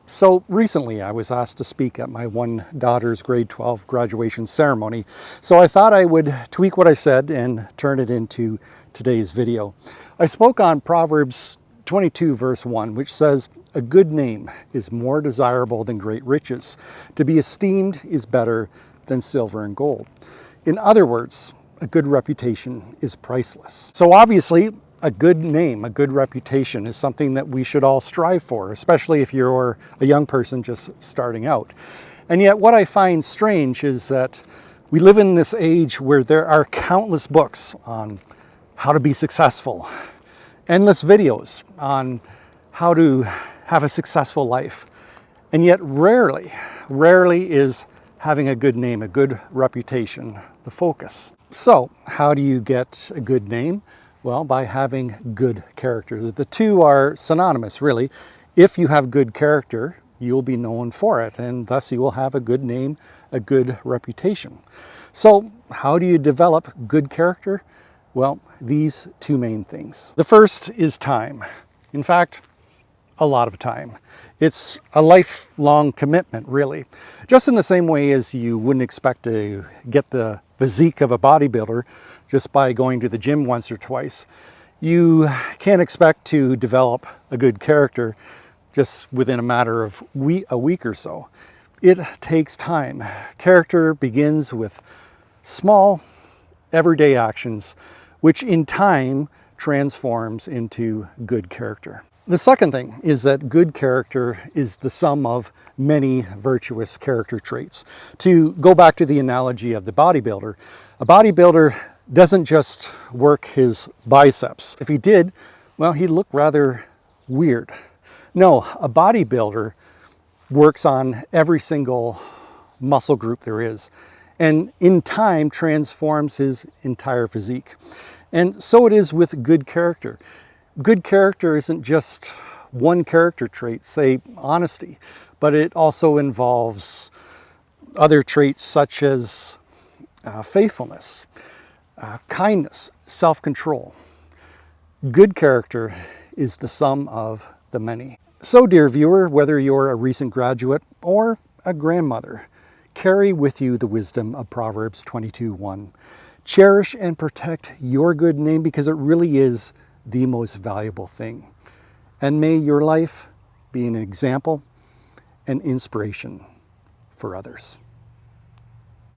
So recently I was asked to speak at my one daughter's grade 12 graduation ceremony. So I thought I would tweak what I said and turn it into today's video. I spoke on Proverbs 22 verse 1, which says, "A good name is more desirable than great riches. To be esteemed is better than silver and gold." In other words, a good reputation is priceless. So obviously, a good name, a good reputation is something that we should all strive for, especially if you're a young person just starting out. And yet what I find strange is that we live in this age where there are countless books on how to be successful, endless videos on how to have a successful life. And yet rarely is having a good name, a good reputation, the focus. So how do you get a good name? Well, by having good character. The two are synonymous, really. If you have good character, you'll be known for it, and thus you will have a good name, a good reputation. So how do you develop good character? Well, these two main things. The first is time. In fact, a lot of time. It's a lifelong commitment, really. Just in the same way as you wouldn't expect to get the physique of a bodybuilder just by going to the gym once or twice, you can't expect to develop a good character just within a matter of a week or so. It takes time. Character begins with small, everyday actions, which in time transforms into good character. The second thing is that good character is the sum of many virtuous character traits. To go back to the analogy of the bodybuilder, a bodybuilder doesn't just work his biceps. If he did, well, he'd look rather weird. No, a bodybuilder works on every single muscle group there is, and in time transforms his entire physique. And so it is with good character. Good character isn't just one character trait, say honesty, but it also involves other traits such as faithfulness, kindness, self-control. Good character is the sum of the many. So, dear viewer, whether you're a recent graduate or a grandmother, carry with you the wisdom of Proverbs 22:1. Cherish and protect your good name because it really is the most valuable thing. And may your life be an example and inspiration for others.